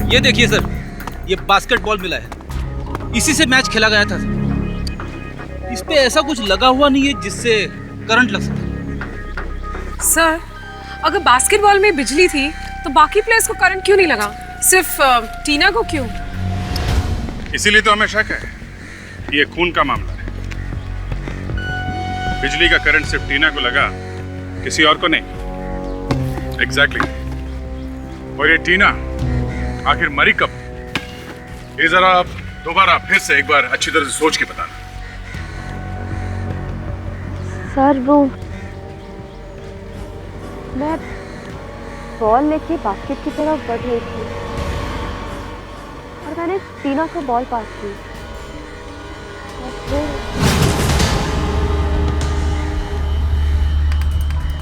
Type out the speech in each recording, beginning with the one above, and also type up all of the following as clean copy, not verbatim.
ये देखिए सर, ये बास्केटबॉल मिला है, इसी से मैच खेला गया था सर। इस पे ऐसा कुछ लगा हुआ नहीं है जिससे करंट लग सके। सर, अगर बास्केटबॉल में बिजली थी तो बाकी प्लेयर्स को करंट क्यों नहीं लगा, सिर्फ टीना को क्यों? इसीलिए तो हमें शक है कि ये खून का मामला है। बिजली का करंट सिर्फ टीना को लगा, किसी और को नहीं। एग्जैक्टली। और ये टीना आखिर मरी कब? ये जरा आप दोबारा फिर से एक बार अच्छी तरह से सोच के बताना। सर वो मैं बॉल लेके बास्केट की तरफ बढ़ रही थी और मैंने टीना को बॉल पास की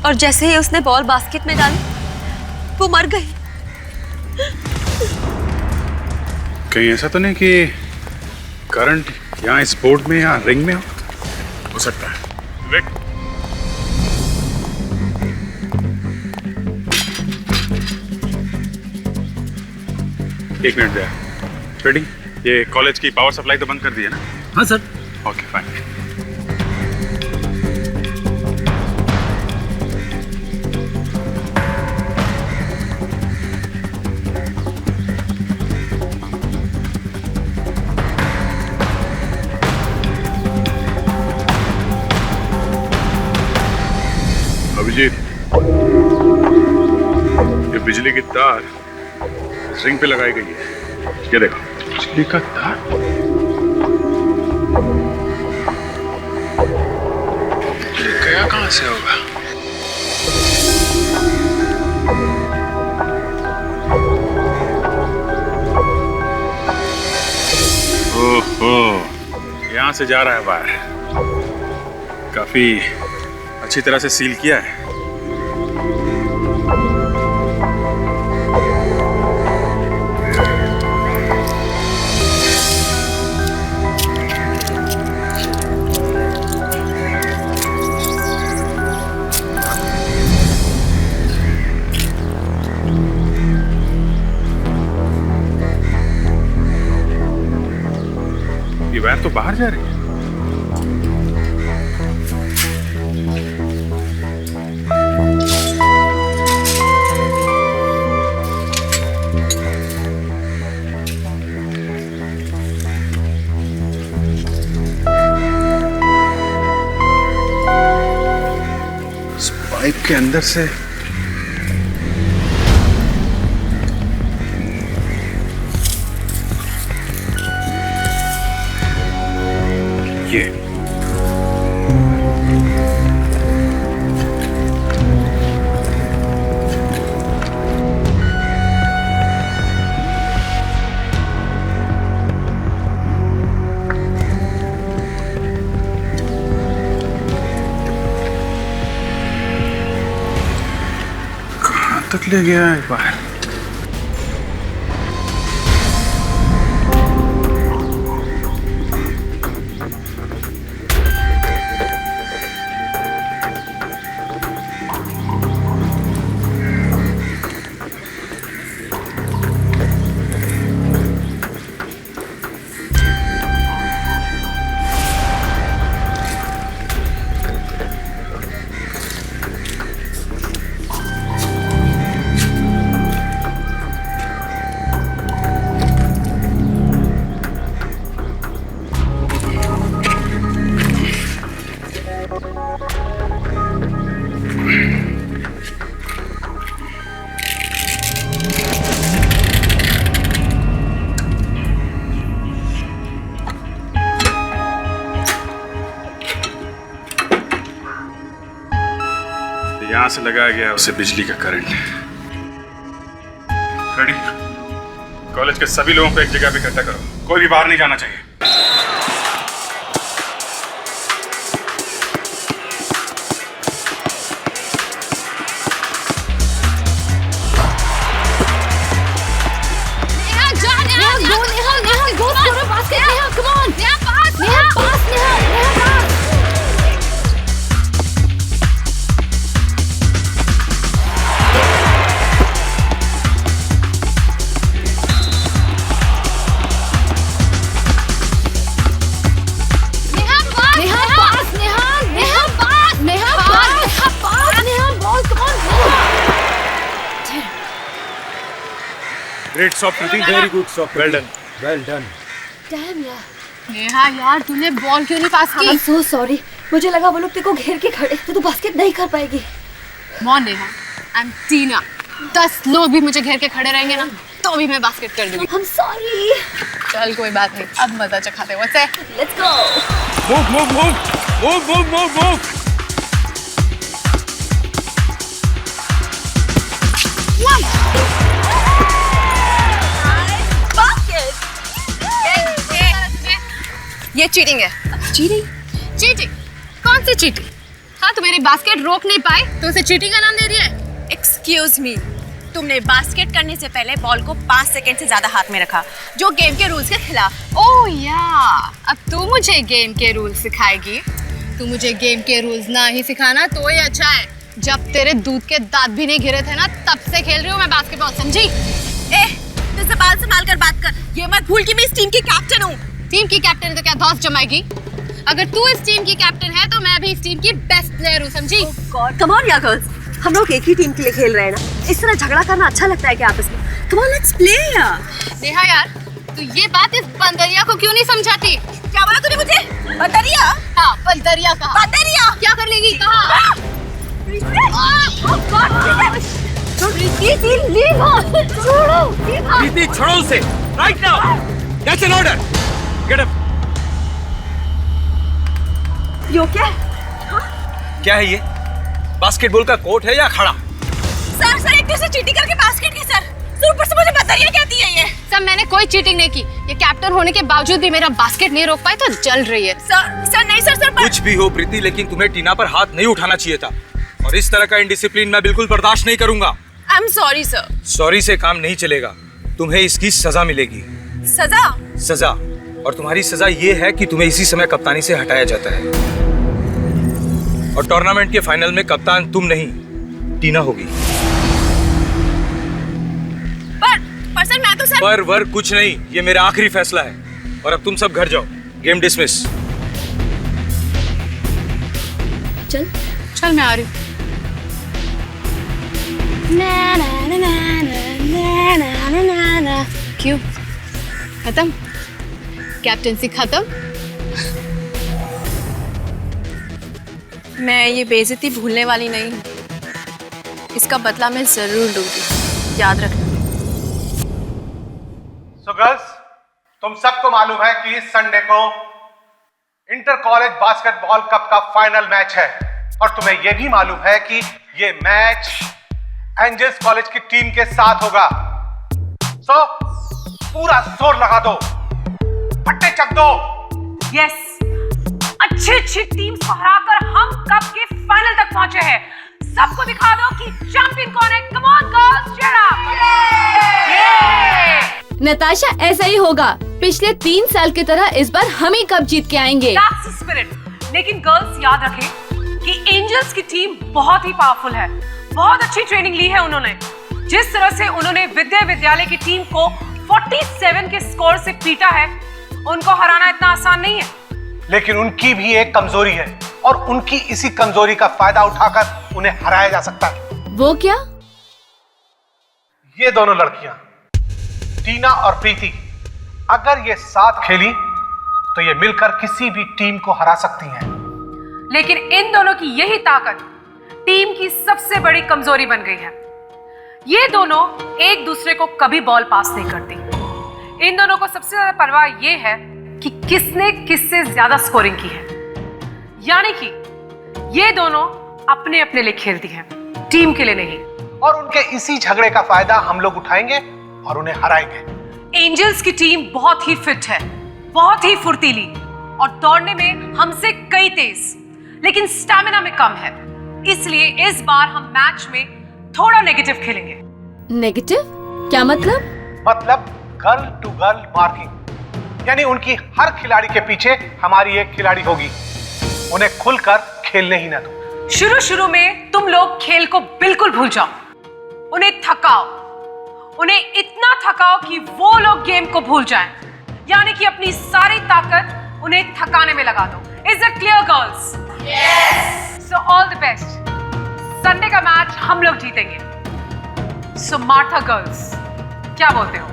और जैसे ही उसने बॉल बास्केट में डाली वो मर गई। कहीं ऐसा तो नहीं कि करंट यहाँ इस बोर्ड में या रिंग में हो सकता है। विवेक, एक मिनट दे। रेडी? ये कॉलेज की पावर सप्लाई तो बंद कर दी है ना? हाँ सर। Okay fine. अभिजीत, ये बिजली की तार रिंग पे लगाई गई है। ये देखो, बिजली का तार। ये गया कहां से होगा? ओहो, यहां से जा रहा है बाहर। काफी अच्छी तरह से सील किया है। ये वायर तो बाहर जा रही है। पाइप के अंदर से ये तक ले गया है बाहर। यहां से लगाया गया है उसे बिजली का करंट। रेडी? कॉलेज के सभी लोगों को एक जगह पे इकट्ठा करो, कोई भी बाहर नहीं जाना चाहिए। Great stop, Priti. Very good stop. Well done. Well done. Dam यार, नेहा यार तूने बॉल क्यों नहीं पास आई एम सो सॉरी। मुझे लगा वो लोग तेरे को घेर के खड़े तो तू बास्केट नहीं कर पाएगी। मॉन नेहा, आई एम टीना। 10 लोग भी मुझे घेर के खड़े रहेंगे ना तो भी मैं बास्केट कर दूंगी। I'm sorry. चल कोई बात नहीं, अब मजा चखाते हैं। Let's go. Move. ये चीटिंग है। चीटिंग? कौन सी चीटिंग? हाँ, तू मेरी बास्केट रोक नहीं पाई तो उसे चीटिंग का नाम दे रही है? एक्सक्यूज मी, तुमने बास्केट करने से पहले बॉल को 5 सेकंड से ज्यादा हाथ में रखा, जो गेम के रूल्स के खिलाफ। ओह या, अब तू मुझे गेम के रूल्स सिखाएगी? तू मुझे गेम के रूल्स ना ही सिखाना तो ही अच्छा है। जब तेरे दूध के दांत भी नहीं गिरे थे ना, तब से खेल रही हूँ मैं बास्केटबॉल, समझी? तू ज़बान संभाल कर बात कर। ये मत भूल कि मैं इस टीम की कैप्टन हूँ। टीम की कैप्टन है तो क्या धौंस जमाएगी? अगर तू इस टीम की कैप्टन है तो मैं भी इस टीम की बेस्ट प्लेयर हूँ, समझी? Come on यार गर्ल्स, हम लोग एक ही टीम के लिए खेल रहे हैं ना। इस तरह झगड़ा करना अच्छा लगता है क्या आपस में? Come on, let's play यार। नेहा यार, तू ये बात इस बंदरिया को क्यों नहीं समझाती? क्या बोला तूने मुझे? बंदरिया? हाँ, बंदरिया कहा। बंदरिया? क्या कर लेगी? कहा? प्रीति छोड़ो उसे right now. That's an order. Get up. Yo क्या? क्या है ये? बास्केटबॉल का कोर्ट है या खड़ा? सर एक दूसरे चीटिंग करके बास्केट की सर ऊपर से मुझे बंदरिया कहती है ये। सर मैंने कोई चीटिंग नहीं की। ये कैप्टन होने के बावजूद भी मेरा बास्केट नहीं रोक पाई तो जल रही है। सर नहीं सर कुछ भी हो प्रीति, लेकिन तुम्हें टीना पर हाथ नहीं उठाना चाहिए था। और इस तरह का इंडिसिप्लिन मैं बिल्कुल बर्दाश्त नहीं करूंगा। I am sorry sir. Sorry से काम नहीं चलेगा, तुम्हें इसकी सजा मिलेगी। सजा? और तुम्हारी सजा ये है कि तुम्हें इसी समय कप्तानी से हटाया जाता है। और टूर्नामेंट के फाइनल में कप्तान तुम नहीं, टीना होगी। पर सर मैं तो सर। पर वर कुछ नहीं, ये मेरा आखिरी फैसला है। और अब तुम सब घर जाओ। Game dismiss. चल मैं आ रही हूँ। क्यों? खत्म? कैप्टनसी खत्म? मैं ये बेइज्जती भूलने वाली नहीं हूँ। इसका बदला मैं जरूर लूंगी, याद रखना। So girls, तुम सबको मालूम है कि इस संडे को इंटर कॉलेज बास्केटबॉल कप का फाइनल मैच है। और तुम्हें यह भी मालूम है कि ये मैच एंजल्स कॉलेज की टीम के साथ होगा। सो पूरा जोर लगा दो, फट्टे चक दो। यस, अच्छी टीम्स को हराकर हम कप के फाइनल तक पहुंचे हैं। सबको दिखा दो कि चैंपियन कौन है। Come on girls, cheer up. Natasha, ऐसा ही होगा। पिछले 3 साल की तरह इस बार हम ही कप जीत के आएंगे। That's the spirit। लेकिन गर्ल्स याद रखें कि एंजल्स की टीम बहुत ही पावरफुल है। बहुत अच्छी ट्रेनिंग ली है उन्होंने। जिस तरह से उन्होंने विद्यालय की टीम को 47 के स्कोर से पीटा है, उनको हराना इतना आसान नहीं है। लेकिन उनकी भी एक कमजोरी है और उनकी इसी कमजोरी का फायदा उठाकर उन्हें हराया जा सकता है। वो क्या? ये दोनों लड़कियां, टीना और प्रीति, अगर ये साथ खेली तो ये मिलकर किसी भी टीम को हरा सकती हैं। लेकिन इन दोनों की यही ताकत टीम की सबसे बड़ी कमजोरी बन गई है। ये दोनों एक दूसरे को कभी बॉल पास नहीं करती। इन दोनों को सबसे ज्यादा परवाह ये है कि किसने किससे ज्यादा स्कोरिंग की है। यानी कि ये दोनों अपने अपने लिए खेलती हैं, टीम के लिए नहीं। और उनके इसी झगड़े का फायदा हम लोग उठाएंगे और उन्हें हराएंगे। एंजल्स की टीम बहुत ही फिट है, बहुत ही फुर्तीली और दौड़ने में हमसे कई तेज, लेकिन स्टैमिना में कम है। इसलिए इस बार हम मैच में थोड़ा नेगेटिव खेलेंगे। नेगेटिव? क्या मतलब? मतलब गर्ल टू गर्ल मार्किंग, यानी उनकी हर खिलाड़ी के पीछे हमारी एक खिलाड़ी होगी। उन्हें खुलकर खेलने ही ना दो। शुरू में तुम लोग खेल को बिल्कुल भूल जाओ, उन्हें थकाओ, उन्हें इतना थकाओ कि वो लोग गेम को भूल जाएं, यानी कि अपनी सारी ताकत उन्हें थकाने में लगा दो। Is it clear girls? Yes. So all the best. Sunday का मैच हम लोग जीतेंगे। सो मार्था गर्ल्स, क्या बोलते हो?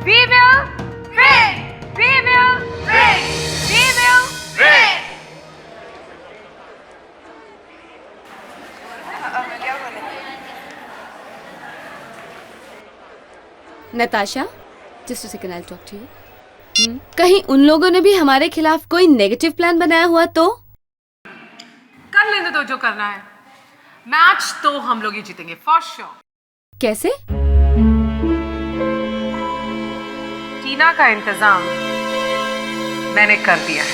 We will win! We will win! We will win! Natasha, just a second, I'll talk to you. कहीं उन लोगों ने भी हमारे खिलाफ कोई नेगेटिव प्लान बनाया हुआ तो? कर लेने दो जो करना है। मैच तो हम लोग ही जीतेंगे फॉर श्योर। कैसे? टीना का इंतजाम मैंने कर दिया है।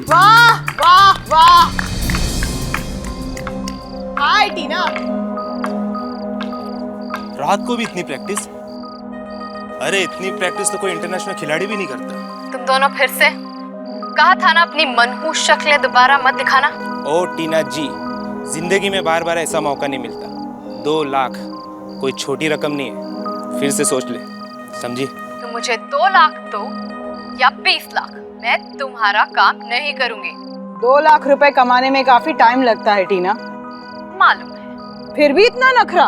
वाह वाह वाह! हाय टीना। रात को भी इतनी प्रैक्टिस? अरे इतनी प्रैक्टिस तो कोई इंटरनेशनल खिलाड़ी भी नहीं करता। तुम दोनों फिर से? कहा था ना अपनी मनहूस शक्लें दोबारा मत दिखाना। ओ टीना जी, जिंदगी में बार बार ऐसा मौका नहीं मिलता। 2 लाख कोई छोटी रकम नहीं है, फिर से सोच ले, समझी? तुम मुझे 2 लाख दो या 20 लाख, मैं तुम्हारा काम नहीं करूंगी। 2 लाख रुपए कमाने में काफी टाइम लगता है टीना। मालूम है। फिर भी इतना नखरा?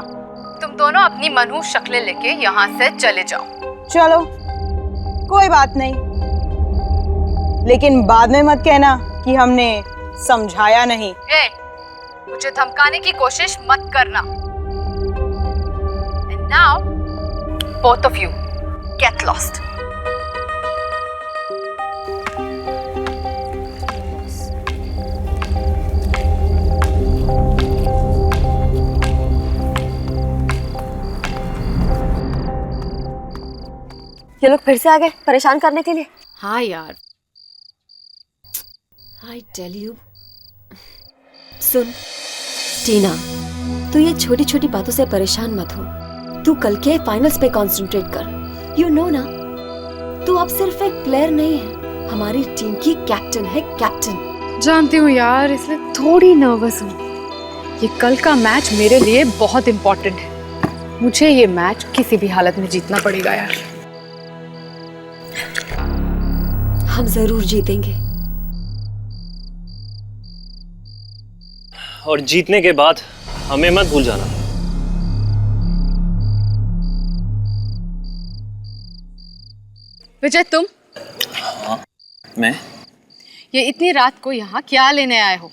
तुम दोनों अपनी मनहूस शक्लें लेके यहाँ से चले जाओ। चलो, कोई बात नहीं, लेकिन बाद में मत कहना कि हमने समझाया नहीं। ए, मुझे धमकाने की कोशिश मत करना। And now, both of you, get lost. ये लोग फिर से आ गए परेशान करने के लिए। हाँ यार, I tell you. सुन टीना, तू ये छोटी छोटी बातों से परेशान मत हो। तू कल के फाइनल्स पे कंसंट्रेट कर। यू नो ना, तू अब सिर्फ एक प्लेयर नहीं है, हमारी टीम की कैप्टन है, कैप्टन। जानती हूँ यार, इसलिए थोड़ी नर्वस हूँ। ये कल का मैच मेरे लिए बहुत इम्पोर्टेंट है। मुझे ये मैच किसी भी हालत में जीतना पड़ेगा यार। हम जरूर जीतेंगे। और जीतने के बाद हमें मत भूल जाना। विजय, तुम? हाँ, मैं? ये इतनी रात को यहाँ क्या लेने आए हो?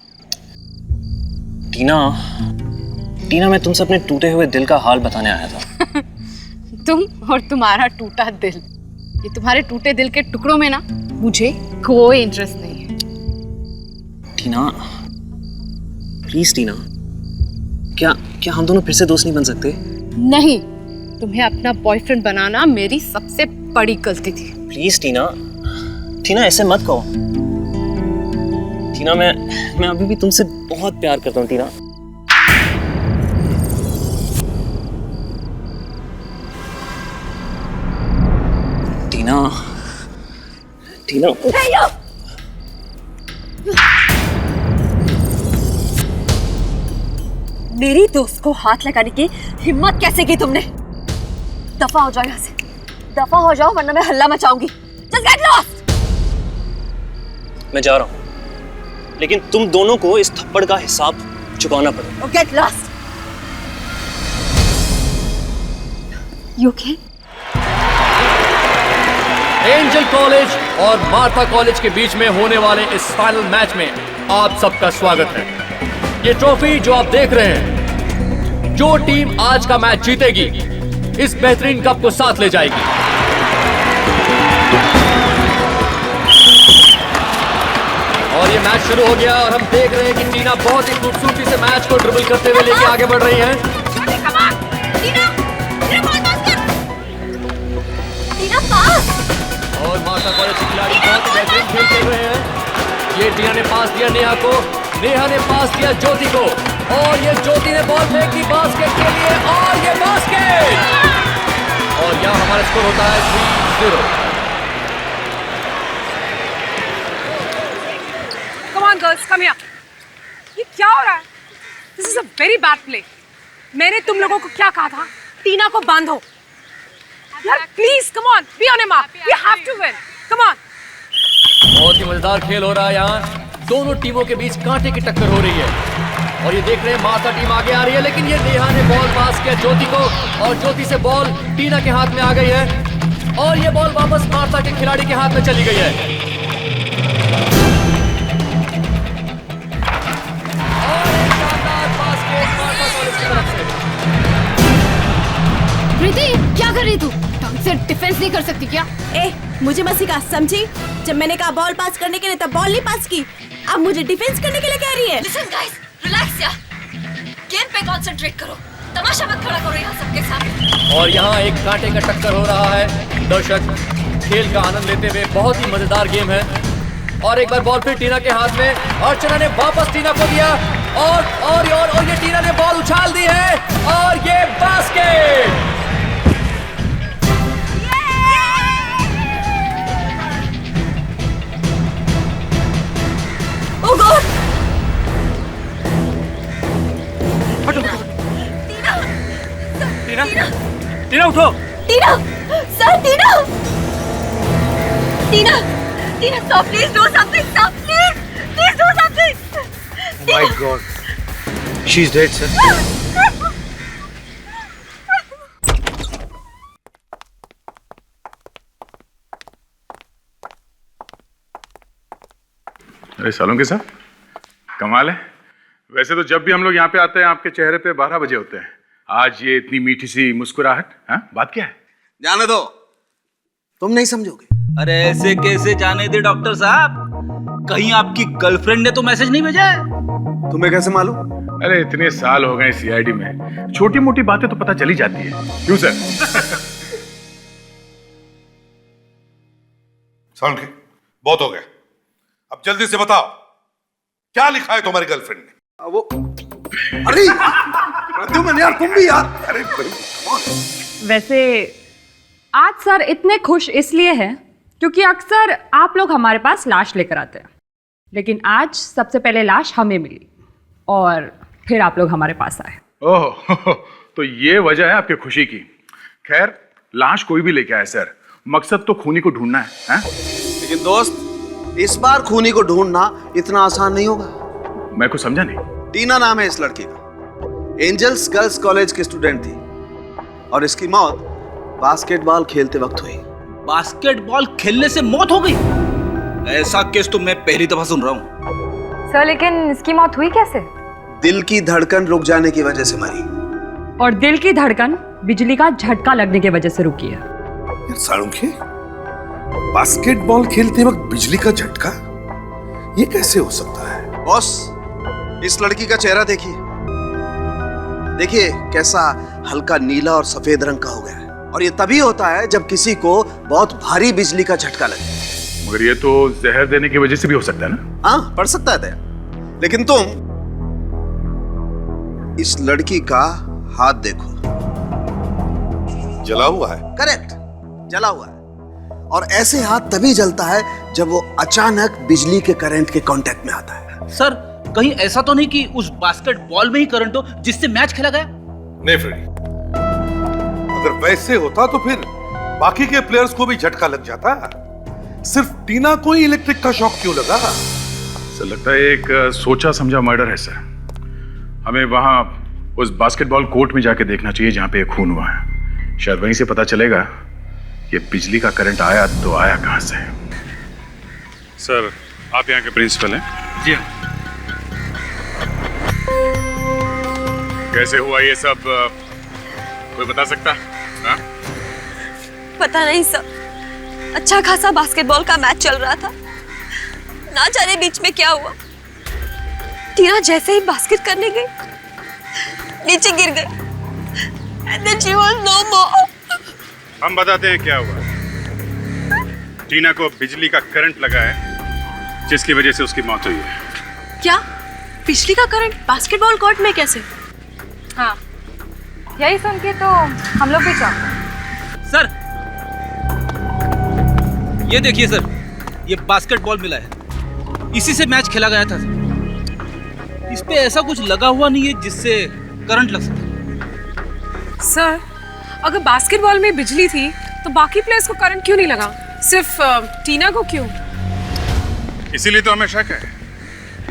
टीना, मैं तुमसे अपने टूटे हुए दिल का हाल बताने आया था। तुम और तुम्हारा टूटा दिल। ये तुम्हारे टूटे दिल के टुकड़ों में ना मुझे कोई इंटरेस्ट नहीं है। टीना, प्लीज टीना, क्या हम दोनों फिर से दोस्त नहीं बन सकते? नहीं, तुम्हें अपना बॉयफ्रेंड बनाना मेरी सबसे बड़ी गलती थी। प्लीज टीना, ऐसे मत कहो। टीना, मैं अभी भी तुमसे बहुत प्यार करता हूँ टीना। टीना, मेरी दोस्त को हाथ लगाने की हिम्मत कैसे की तुमने? दफा हो जाओ यहाँ से, दफा हो जाओ, वरना मैं हल्ला मचाऊंगी। Just get lost! मैं जा रहा हूँ, लेकिन तुम दोनों को इस थप्पड़ का हिसाब चुकाना पड़ेगा। Oh, get lost! You okay? Angel college और मार्था कॉलेज के बीच में होने वाले इस फाइनल मैच में आप सबका स्वागत है। ये ट्रॉफी जो आप देख रहे हैं, जो टीम आज का मैच जीतेगी इस बेहतरीन कप को साथ ले जाएगी। और ये मैच शुरू हो गया और हम देख रहे हैं कि टीना बहुत ही खूबसूरती से मैच को ड्रिबल करते हुए लेके आगे बढ़ रही हैं। और मार्था कॉलेज के खिलाड़ी बहुत ही बेहतरीन खेल खेल रहे हैं। ये टीना ने पास दिया नेहा को, नेहा ने पास दिया ज्योति को, और ये ज्योति ने बॉल फेंक दी बास्केट के लिए, और ये बास्केट! और यहाँ हमारा स्कोर होता है 3-0। Come on girls, come here. ये क्या हो रहा है? This is a very bad play. मैंने तुम लोगों को क्या कहा था? टीना को बांधो. यार please come on, be on your mark. We have to win. Come on. बहुत ही मजेदार खेल हो रहा है यहाँ. दोनों टीमों के बीच कांटे की टक्कर हो रही है और ये देख रहे हैं माता टीम आगे आ रही है, लेकिन ये नेहा ने बॉल पास किया ज्योति को और ज्योति से बॉल टीना के हाथ में आ गई है और ये बॉल वापस माता के खिलाड़ी के हाथ में चली गई है. और एक शानदार बास्केट माता कॉलेज की तरफ से. प्रीति क्या कर रही तू? ढंग से डिफेंस नहीं कर सकती क्या? मुझे मत सिखा, समझी? जब मैंने कहा बॉल पास करने के लिए तब बॉल नहीं पास की. अब मुझे डिफेंस करने के लिए कह रही है. लिसन गाइस, रिलैक्स यार. गेम पे कंसंट्रेट करो. तमाशा मत खड़ा करो यहाँ सबके सामने. और यहाँ एक कांटे का टक्कर हो रहा है. दर्शक खेल का आनंद लेते हुए, बहुत ही मजेदार गेम है. और एक बार बॉल फिर टीना के हाथ में. अर्चना ने वापस टीना को दिया और ये टीना ने बॉल उछाल दी है और ये बास्केट. Oh God! टीना उठो. Tina, sir Tina. Tina, Tina, stop! Please do something! Stop! Please do something! Oh my God! She's dead, sir. अरे सालों के साथ कमाल है. वैसे तो जब भी हम लोग यहाँ पे आते हैं आपके चेहरे पे 12 बजे होते हैं. आज ये इतनी मीठी सी मुस्कुराहट. हाँ, बात क्या है? जाने दो, तुम नहीं समझोगे. अरे ऐसे कैसे जाने दे डॉक्टर साहब? कहीं आपकी गर्लफ्रेंड ने तो मैसेज नहीं भेजा है? तुम्हें कैसे मालूम? अरे इतने साल हो गए सीआईडी में, छोटी मोटी बातें तो पता चली जाती है. क्यों सर? सालुंखे, बहुत हो गया. अब जल्दी से बताओ, क्या लिखा है तुम्हारी गर्लफ्रेंड ने? वो अरे प्रद्युम्न यार, तुम भी यार. अरे वैसे आज सर इतने खुश इसलिए हैं क्योंकि अक्सर आप लोग हमारे पास लाश लेकर आते हैं, लेकिन आज सबसे पहले लाश हमें मिली और फिर आप लोग हमारे पास आए. ओह, तो ये वजह है आपकी खुशी की. खैर, लाश कोई भी लेके आए सर, मकसद तो खूनी को ढूंढना है. लेकिन दोस्त, इस बार खूनी को ढूंढना इतना आसान नहीं होगा. मैं कुछ समझा नहीं. टीना नाम है इस लड़की का. एंजल्स गर्ल्स कॉलेज की स्टूडेंट थी और इसकी मौत बास्केटबॉल खेलते वक्त हुई. बास्केटबॉल खेलने से मौत हो गई? ऐसा केस तो मैं पहली दफा सुन रहा हूँ. सर लेकिन इसकी मौत हुई कैसे? दिल की धड़कन रुक जाने की वजह से मरी. और दिल की धड़कन बिजली का झटका लगने की वजह से रुकी है. सालुंखे, बास्केटबॉल खेलते वक्त बिजली का झटका, ये कैसे हो सकता है? बॉस, इस लड़की का चेहरा देखिए. देखिए कैसा हल्का नीला और सफेद रंग का हो गया है. और ये तभी होता है जब किसी को बहुत भारी बिजली का झटका लगे. मगर ये तो जहर देने की वजह से भी हो सकता है ना? हाँ, पड़ सकता है दया. लेकिन तुम इस लड़की का हाथ देखो. जला हुआ है. करेक्ट, जला हुआ है. और ऐसे हाथ तभी जलता है जब वो अचानक बिजली के करंट के कांटेक्ट में आता है. सर, कहीं ऐसा तो नहीं कि उस बास्केटबॉल में ही करंट हो जिससे मैच खेला गया? नहीं फ्रेडी, अगर वैसे होता तो फिर बाकी के प्लेयर्स को भी झटका लग जाता. सिर्फ टीना को ही इलेक्ट्रिक का शॉक क्यों लगा? सर लगता है एक सोचा समझा मर्डर है सर. हमें वहां उस बास्केटबॉल कोर्ट में जाके देखना चाहिए जहां पे खून हुआ है. शायद वहीं से पता चलेगा ये बिजली का करंट आया तो आया कहां से. सर, आप यहाँ के प्रिंसिपल हैं? जी हाँ. कैसे हुआ ये सब, कोई बता सकता? हाँ? पता नहीं सर, अच्छा खासा बास्केटबॉल का मैच चल रहा था, ना जाने बीच में क्या हुआ. टीना जैसे ही बास्केट करने गई, नीचे गिर गई. And then she was no more. हम बताते हैं क्या हुआ. टीना को बिजली का करंट लगा है जिसकी वजह से उसकी मौत हुई है. क्या? बिजली का करंट बास्केटबॉल कोर्ट में कैसे? हाँ, यही सुन के तो हम लोग भी चौंके. सर, ये देखिए सर, ये बास्केटबॉल मिला है. इसी से मैच खेला गया था। इस पे ऐसा कुछ लगा हुआ नहीं है जिससे करंट लग सके। सर, अगर बास्केटबॉल में बिजली थी तो बाकी प्लेयर्स को करंट क्यों नहीं लगा, सिर्फ टीना को क्यों? इसीलिए तो हमें शक है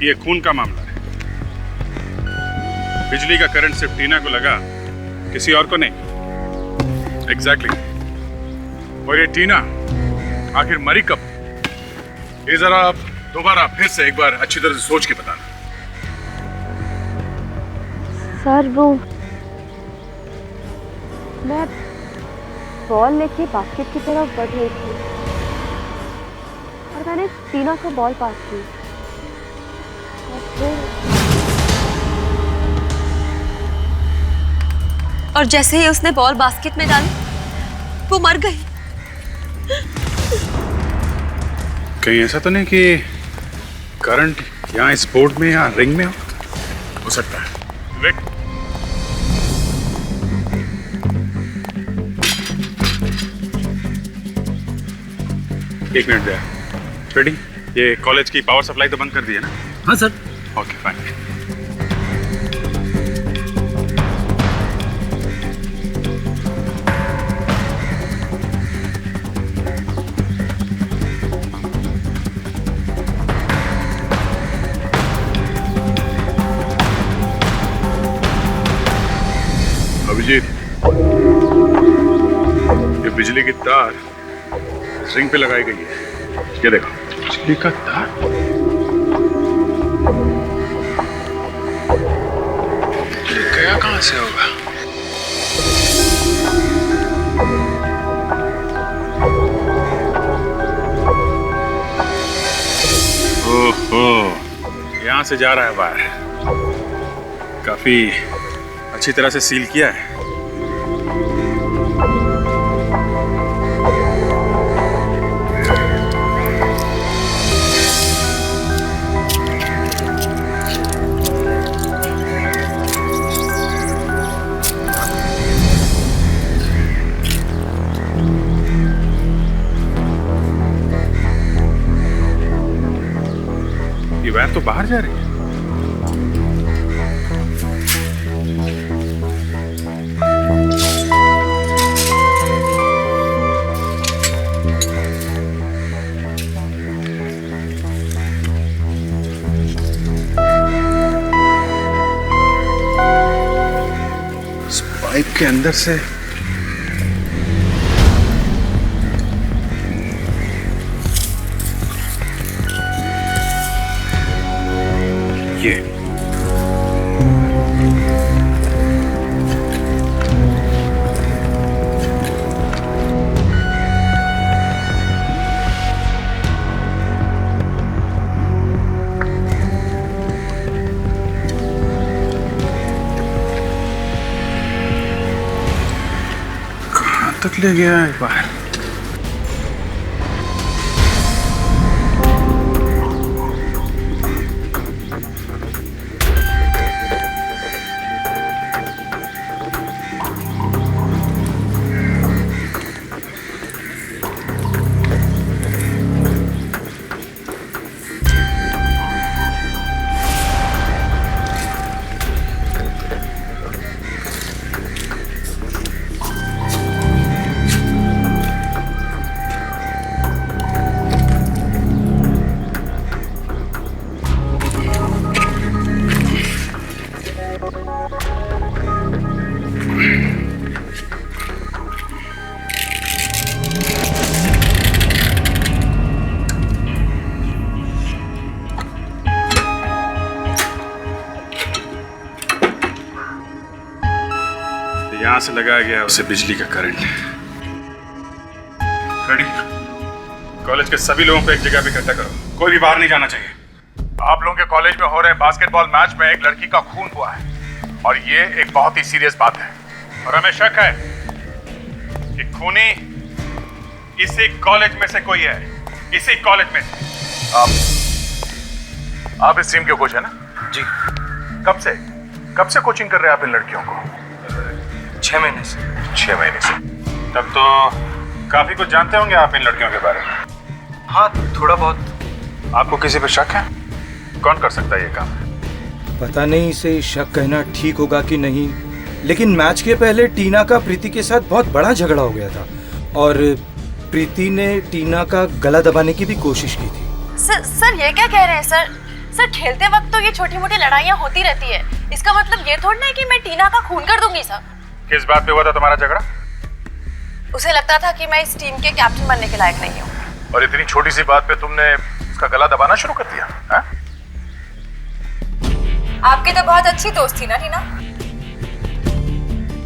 ये खून का मामला है। बिजली का करंट सिर्फ टीना को लगा, किसी और को नहीं। एग्जैक्टली। और ये टीना आखिर मरी कब? ये जरा आप दोबारा फिर से एक बार अच्छी तरह से सोच के बताना। सर वो मैं बॉल लेके बास्केट की तरफ बढ़ रही थी और मैंने टीना को बॉल पास की और जैसे ही उसने बॉल बास्केट में डाली वो मर गई। कहीं ऐसा तो नहीं कि करंट यहाँ इस बोर्ड में या रिंग में हो सकता है। विक, एक मिनट दे। रेडी? ये कॉलेज की पावर सप्लाई तो बंद कर दी है ना? हाँ सर। Okay fine. अभिजीत, ये बिजली की तार रिंग पे लगाई गई है। ये देखो, बिजली का तार। ये गया कहां से होगा? ओहो, यहां से जा रहा है बाहर। काफी अच्छी तरह से सील किया है। ये वायर तो बाहर जा रही है। पाइप के अंदर से ये तक ले गया है बाहर। यहां से लगाया गया उसे बिजली का करंट। रेडी? कॉलेज के सभी लोगों को एक जगह पे इकट्ठा करो, कोई भी बाहर नहीं जाना चाहिए। आप लोगों के कॉलेज में हो रहे बास्केटबॉल मैच में एक लड़की का खून हुआ है और ये एक बहुत ही सीरियस बात है और हमें शक है कि खूनी इसी कॉलेज में से कोई है, इसी कॉलेज में से। आप इस टीम के कोच है ना? जी। कब से कोचिंग कर रहे हैं आप इन लड़कियों को? 6 महीने से। 6 महीने से? तब तो काफी कुछ जानते होंगे आप इन लड़कियों के बारे में। हाँ, थोड़ा बहुत। आपको किसी पे शक है? कौन कर सकता है ये काम? पता नहीं इसे शक कहना ठीक होगा कि नहीं, लेकिन मैच के पहले टीना का प्रीति के साथ बहुत बड़ा झगड़ा हो गया था और प्रीति ने टीना का गला दबाने की भी कोशिश की थी। सर ये क्या कह रहे हैं सर? सर खेलते वक्त तो ये छोटी मोटी लड़ाइयाँ होती रहती है, इसका मतलब ये थोड़ी ना है कि मैं टीना का खून कर दूंगी सर। किस बात पे हुआ था तुम्हारा झगड़ा? उसे लगता था कि मैं इस टीम के कैप्टन बनने के लायक नहीं हूँ। और इतनी छोटी सी बात पे तुमने उसका गला दबाना शुरू कर दिया? हा? आपकी तो बहुत अच्छी दोस्त थी ना टीना,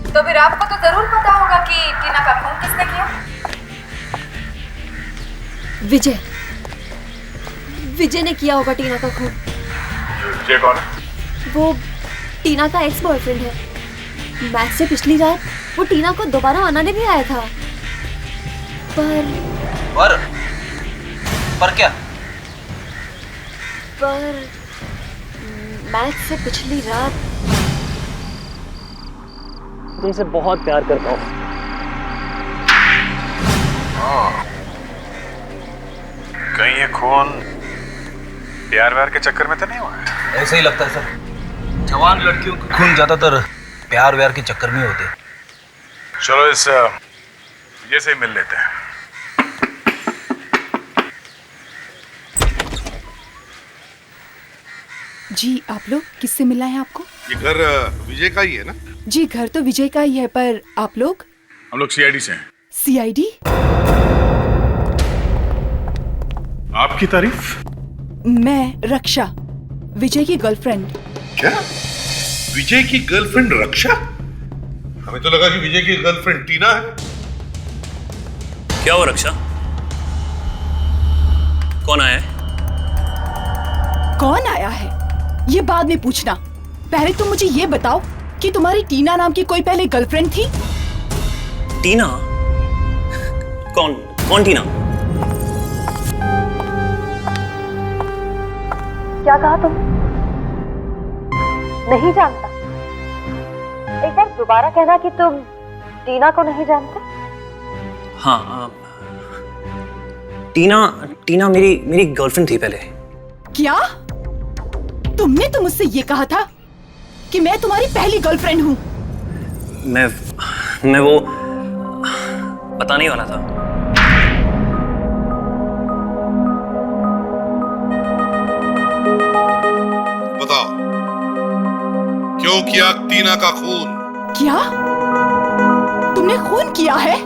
तो फिर आपको तो जरूर पता होगा कि टीना का खून किसने किया। विजय ने किया होगा टीना का खून। विजय कौन है? वो टीना का एक्स बॉयफ्रेंड है। मैच से पिछली रात वो टीना को दोबारा मनाने भी आया था, पर क्या? पर मैच से पिछली रात तुमसे बहुत प्यार करता हूँ। कहीं ये खून प्यार व्यार के चक्कर में तो नहीं हुआ है? ऐसे ही लगता है सर, जवान लड़कियों के खून ज्यादातर प्यार व्यार के चक्कर में होते हैं। चलो इस ये से ही मिल लेते हैं। जी आप लोग किससे मिलना है आपको? ये घर विजय का ही है ना? जी घर तो विजय का ही है, पर आप लोग? हम लोग सीआईडी से हैं। सीआईडी? आपकी तारीफ? मैं रक्षा, विजय की गर्लफ्रेंड। क्या? विजय की गर्लफ्रेंड रक्षा? हमें तो लगा कि विजय की गर्लफ्रेंड टीना है। क्या हो रक्षा? कौन आया है? कौन आया है ये बाद में पूछना, पहले तुम मुझे ये बताओ कि तुम्हारी टीना नाम की कोई पहले गर्लफ्रेंड थी? टीना? कौन टीना? क्या कहा तुम? नहीं जानता? एक बार दोबारा कहना कि तुम टीना को नहीं जानते। हाँ, टीना मेरी गर्लफ्रेंड थी पहले। क्या? तुमने तो मुझसे ये कहा था कि मैं तुम्हारी पहली गर्लफ्रेंड हूँ। मैं वो बताने वाला था। बताओ, क्यों किया टीना का खून? क्या? तुमने खून किया है?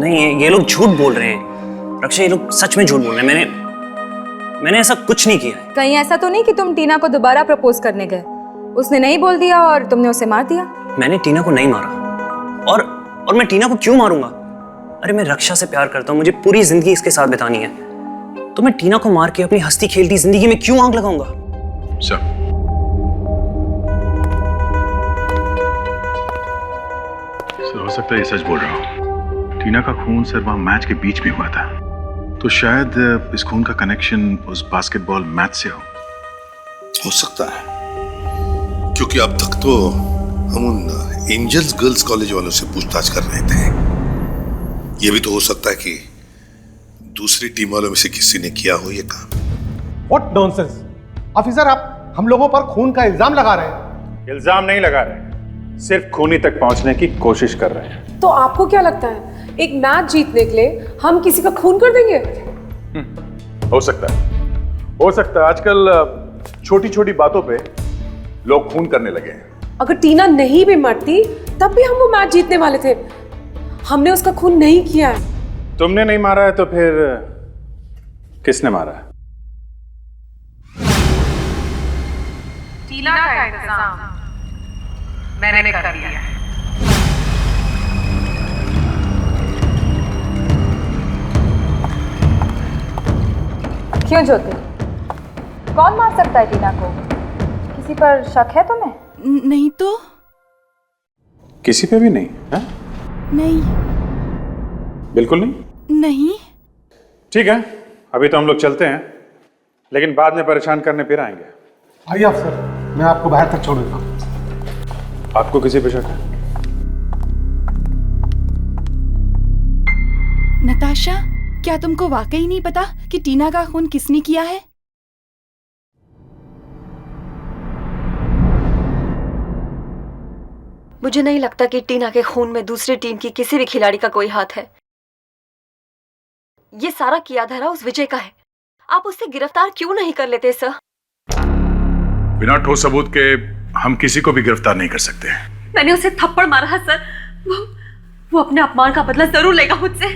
नहीं, ये लोग झूठ बोल रहे हैं रक्षा, ये लोग सच में झूठ बोल रहे हैं। मैंने ऐसा कुछ नहीं किया है। कहीं ऐसा तो नहीं कि तुम टीना को दोबारा प्रपोज करने गए, उसने नहीं बोल दिया और तुमने उसे मार दिया? मैंने टीना को नहीं मारा। और मैं टीना को क्यों मारूंगा? अरे मैं रक्षा से प्यार करता हूँ, मुझे पूरी जिंदगी इसके साथ बितानी है, तो मैं टीना को मार के अपनी हंसती खेलती जिंदगी में क्यों आग लगाऊंगा? सर, हो सकता है ये सच बोल रहा हूँ। टीना का खून सर वहां मैच के बीच में हुआ था, तो शायद इस खून का कनेक्शन उस बास्केटबॉल मैच से हो सकता है, क्योंकि अब तक तो हम उन एंजल्स गर्ल्स कॉलेज वालों से पूछताछ कर रहे थे। यह भी तो हो सकता है कि दूसरी टीम वालों में से किसी ने किया हो ये काम। व्हाट नॉनसेंस ऑफिसर, आप हम लोगों पर खून का इल्जाम लगा रहे हैं। इल्जाम नहीं लगा रहे, सिर्फ खूनी तक पहुंचने की कोशिश कर रहे हैं। तो आपको क्या लगता है एक मैच जीतने के लिए हम किसी का खून कर देंगे? हो सकता है आजकल छोटी छोटी बातों पे लोग खून करने लगे हैं। अगर टीना नहीं भी मरती तब भी हम वो मैच जीतने वाले थे। हमने उसका खून नहीं किया है। तुमने नहीं मारा है तो फिर किसने मारा है? टीना का इंतजाम मैंने कर दिया है। क्यों ज्योति, कौन मार सकता है टीना को? किसी पर शक है तुम्हें? नहीं तो। किसी पे भी नहीं है? नहीं। बिल्कुल नहीं? नहीं। ठीक है, अभी तो हम लोग चलते हैं, लेकिन बाद में परेशान करने फिर आएंगे। आइए अफसर, मैं आपको बाहर तक छोड़ देता हूँ। आपको किसी पे शक है? नताशा, क्या तुमको वाकई नहीं पता कि टीना का खून किसने किया है? मुझे नहीं लगता कि टीना के खून में दूसरी टीम की किसी भी खिलाड़ी का कोई हाथ है। ये सारा किया धरा उस विजय का है। आप उससे गिरफ्तार क्यों नहीं कर लेते सर? बिना ठोस सबूत के हम किसी को भी गिरफ्तार नहीं कर सकते। मैंने उसे थप्पड़ मारा है सर। वो अपने अपमान का बदला जरूर लेगा मुझसे।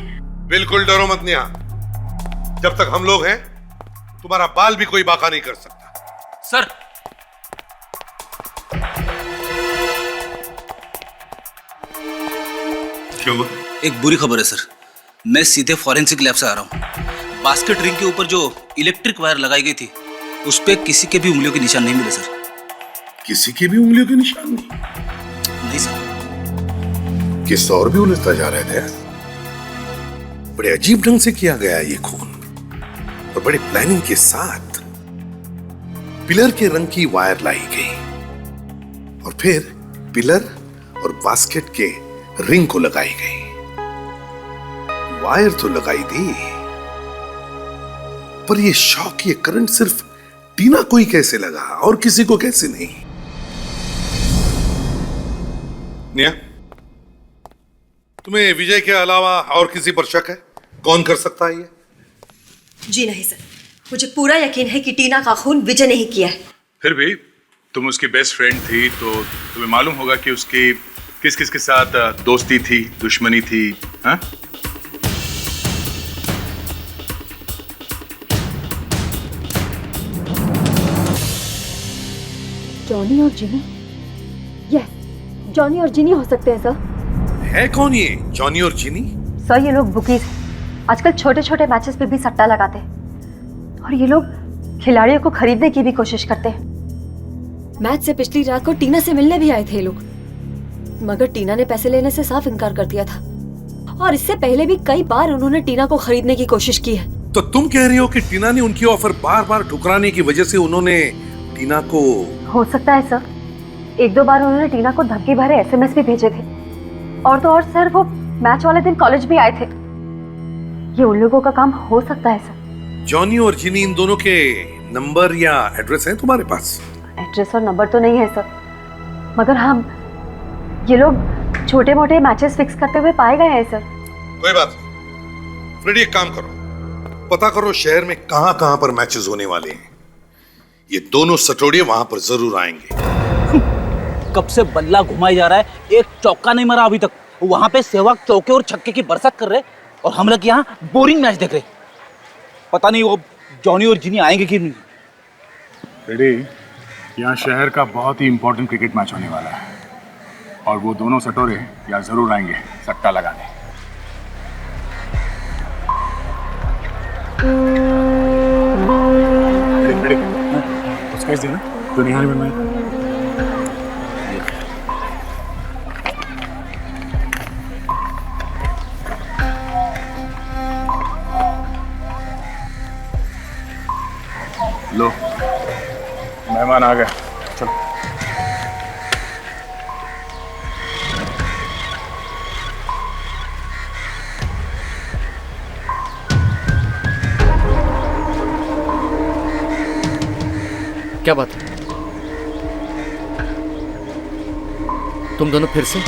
बिल्कुल डरो मत नेहा। जब तक हम लोग हैं तुम्हारा बाल भी कोई बाका नहीं कर सकता। सर, क्यों? एक बुरी खबर है सर। मैं सीधे फॉरेंसिक लैब से आ रहा हूँ। बास्केट रिंग के ऊपर जो इलेक्ट्रिक वायर लगाई गई थी उस पे किसी के भी उंगलियों के निशान नहीं मिले सर। किसी की भी उंगलियों के निशान नहीं? नहीं सर। किस और भी उलझता जा रहे थे। बड़े अजीब ढंग से किया गया ये खून और बड़ी प्लानिंग के साथ पिलर के रंग की वायर लाई गई और फिर पिलर और बास्केट के रिंग को लगाई गई। वायर तो लगाई दी, पर ये शॉक, ये करंट सिर्फ टीना को ही कैसे लगा और किसी को कैसे नहीं? निया, तुम्हें विजय के अलावा और किसी पर शक है? कौन कर सकता है ये? जी नहीं सर, मुझे पूरा यकीन है कि टीना का खून विजय ने ही किया है। फिर भी तुम उसकी बेस्ट फ्रेंड थी तो तुम्हें मालूम होगा कि उसकी किस किस के साथ दोस्ती थी, दुश्मनी थी। हाँ? जॉनी और जिनी? यस, जॉनी और जिनी हो सकते हैं सर। है कौन ये जॉनी और जिनी? सर ये लोग बुकीज हैं। आजकल छोटे छोटे मैचेस पे भी सट्टा लगाते हैं और ये लोग खिलाड़ियों को खरीदने की भी कोशिश करते हैं। मैच से पिछली रात को टीना से मिलने भी आए थे लोग, मगर टीना ने पैसे लेने से साफ इनकार कर दिया था और इससे पहले भी कई बार उन्होंने टीना को खरीदने की कोशिश की है। तो तुम कह रही हो कि टीना ने उनकी ऑफर बार बार ठुकराने की वजह से उन्होंने टीना को? हो सकता है सर, एक दो बार उन्होंने टीना को धमकी भरे एसएमएस भी भेजे थे और तो और सर वो मैच वाले दिन कॉलेज भी आए थे। ये उन लोगों का काम हो सकता है सर। जॉनी और जिनी, इन दोनों के नंबर या एड्रेस है तुम्हारे पास? एड्रेस और नंबर तो नहीं है सर, मगर हम ये लोग छोटे मोटे मैचेस फिक्स करते हुए पाए गए हैं सर। कोई बात नहीं, फ्रेडी एक काम करो, पता करो शहर में कहां कहां पर मैचेस होने वाले हैं। ये दोनों सटोड़िए वहां पर जरूर आएंगे। कब से बल्ला घुमाई जा रहा है, एक चौका नहीं मारा अभी तक। वहां पे सहवाग चौके और छक्के की बरसात कर रहे और हम लोग यहाँ बोरिंग मैच देख रहे। पता नहीं वो जॉनी और जिनी आएंगे कि नहीं। फ्रेडी, यहाँ शहर का बहुत ही इंपॉर्टेंट क्रिकेट मैच होने वाला है और वो दोनों सटोरे यहाँ जरूर आएंगे सट्टा लगाने। उसका इस दिन तो निहाल में मैं लो, मेहमान आ गया, चलो। क्या बात है? तुम दोनों फिर से?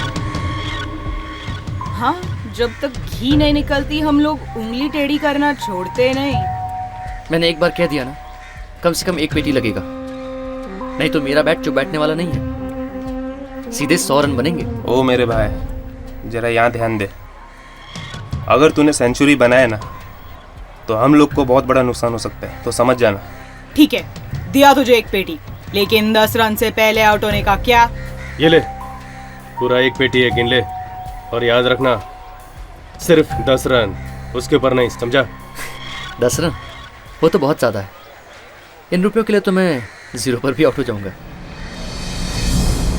हाँ, जब तक घी नहीं निकलती हम लोग उंगली टेढ़ी करना छोड़ते नहीं। मैंने एक बार कह दिया ना, कम से कम एक पेटी लगेगा, नहीं तो मेरा बैट जो बैठने वाला नहीं है। सीधे 100 रन बनेंगे। ओ मेरे भाई, जरा यहाँ ध्यान दे। अगर तूने सेंचुरी बनाया ना तो हम लोग को बहुत बड़ा नुकसान हो सकता है, तो समझ जाना। ठीक है, दिया तुझे एक पेटी, लेकिन 10 रन से पहले आउट होने का क्या? ये ले, पूरा एक पेटी है, गिन ले और याद रखना सिर्फ 10 रन, उसके ऊपर नहीं, समझा? 10 रन वो तो बहुत ज़्यादा है। इन रुपयों के लिए तो मैं 0 पर भी आउट हो जाऊंगा।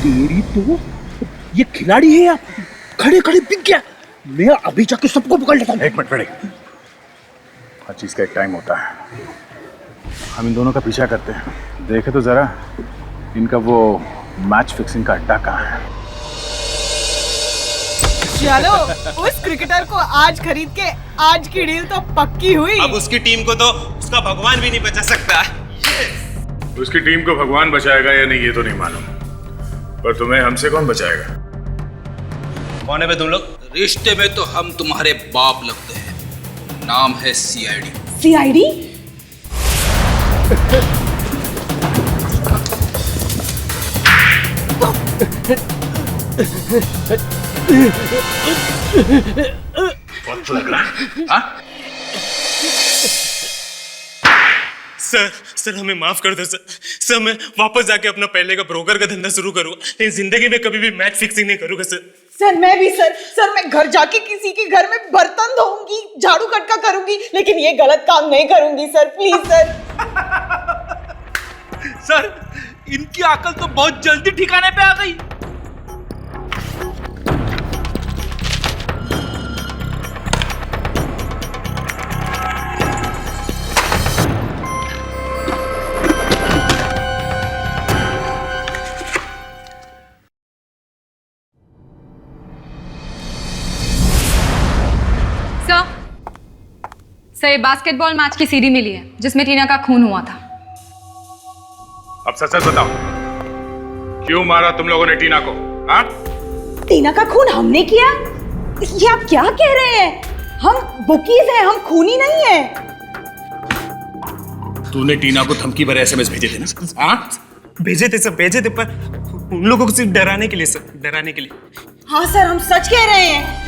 तेरी तो ये खिलाड़ी है, खड़े खड़े बिक गया। मैं अभी जाके सबको पकड़ लेता हूँ। एक मिनट फ्रेडी, हर चीज का एक टाइम होता है। हम इन दोनों का पीछा करते हैं, देखे तो जरा इनका वो मैच फिक्सिंग का अड्डा कहाँ है। चलो उस क्रिकेटर को आज खरीद के आज की डील तो पक्की हुई। अब उसकी टीम को तो उसका भगवान भी नहीं बचा सकता। उसकी टीम को भगवान बचाएगा या नहीं ये तो नहीं मालूम, पर तुम्हें हमसे कौन बचाएगा? कौन है बे तुम लोग? रिश्ते में तो हम तुम्हारे बाप लगते हैं, नाम है सीआईडी। सीआईडी? बहुत लग रहा है। हाँ? सर हमें माफ कर दो सर मैं वापस जाके अपना पहले का ब्रोकर का धंधा शुरू करूंगा, लेकिन जिंदगी में कभी भी मैच फिक्सिंग नहीं करूंगा सर। मैं भी सर मैं घर जाके किसी के घर में बर्तन धोऊंगी, झाड़ू कटका करूंगी, लेकिन ये गलत काम नहीं करूंगी सर, प्लीज सर। सर इनकी अकल तो बहुत जल्दी ठिकाने पे आ गई। सर ये बास्केटबॉल मैच की सीडी मिली है जिसमें टीना का खून हुआ था। अब सच सच बताओ, क्यों मारा तुम लोगों ने टीना को? हाँ? टीना का खून हमने किया? ये आप क्या कह रहे हैं? हम बुकीज हैं, हम खूनी नहीं है। तूने टीना को धमकी भरे एसएमएस भेजे थे ना? हाँ? भेजे थे पर उन लोगों को सिर्फ डराने के लिए सर, डराने के लिए। हाँ सर हम सच कह रहे हैं।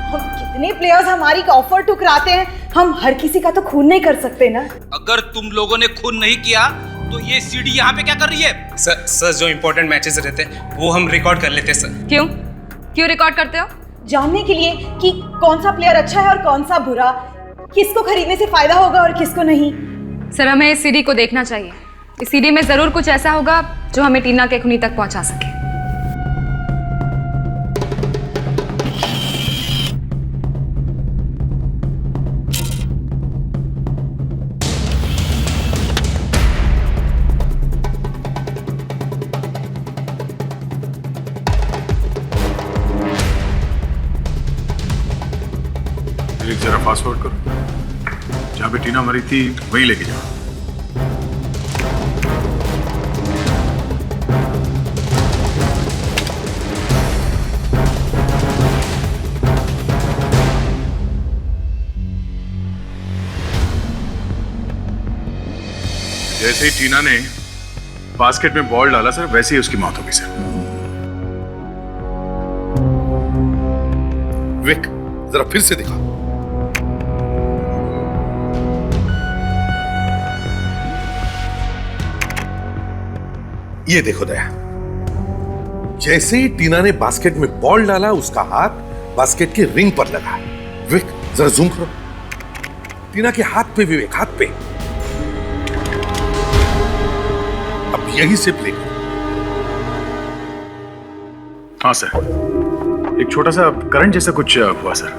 हम कितने प्लेयर्स हमारी ऑफर ठुकराते हैं, हम हर किसी का तो खून नहीं कर सकते ना। अगर तुम लोगों ने खून नहीं किया तो ये सीडी यहाँ पे क्या कर रही है? सर जो इंपॉर्टेंट मैचेस रहते हैं वो हम रिकॉर्ड कर लेते हैं सर। क्यों रिकॉर्ड करते हो? जानने के लिए कि कौन सा प्लेयर अच्छा है और कौन सा बुरा, किसको खरीदने से फायदा होगा और किसको नहीं। सर हमें इस सीडी को देखना चाहिए। इस सीडी में जरूर कुछ ऐसा होगा जो हमें टीना के खूनी तक पहुंचा सके। जरा फास्ट फॉरवर्ड करो, जहाँ पे टीना मरी थी वहीं लेके जाओ। जैसे ही टीना ने बास्केट में बॉल डाला सर, वैसे ही उसकी मौत हो गई सर। विक जरा फिर से दिखा। ये देखो दया, जैसे ही टीना ने बास्केट में बॉल डाला उसका हाथ बास्केट के रिंग पर लगा। विक जरा जूम करो, टीना के हाथ पे विवेक, हाथ पे। अब यही से प्ले करो। हाँ सर, एक छोटा सा करंट जैसा कुछ हुआ सर,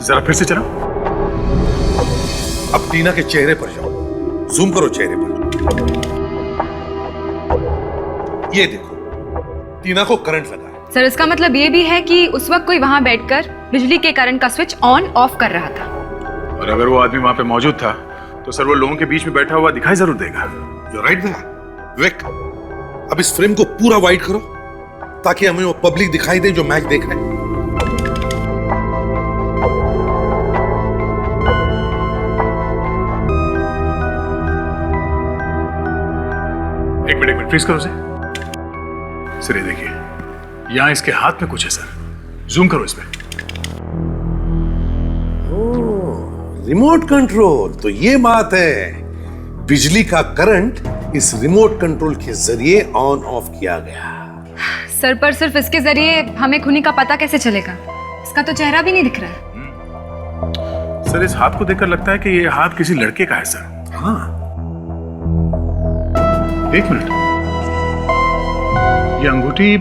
जरा फिर से चलाओ। अब टीना के चेहरे पर जाओ, जूम करो चेहरे पर। ये देखो टीना को करंट लगा है। सर इसका मतलब ये भी है कि उस वक्त कोई वहां बैठकर बिजली के करंट का स्विच ऑन ऑफ कर रहा था। और अगर वो आदमी वहां पे मौजूद था तो सर वो लोगों के बीच में बैठा हुआ दिखाई जरूर देगा। You're right there. विक, अब इस फ्रेम को पूरा वाइड करो ताकि हमें वो पब्लिक दिखाई दे जो मैच देख रहे हैं। एक मिनट फ्रीज करो सर, ये देखिए यहां इसके हाथ में कुछ है सर, जूम करो इसमें। रिमोट कंट्रोल, तो ये बात है, बिजली का करंट इस रिमोट कंट्रोल के जरिए ऑन ऑफ किया गया। सर पर सिर्फ इसके जरिए हमें खूनी का पता कैसे चलेगा? इसका तो चेहरा भी नहीं दिख रहा है। सर इस हाथ को देखकर लगता है कि ये हाथ किसी लड़के का है सर। हाँ, एक मिनट, ये अंगूठी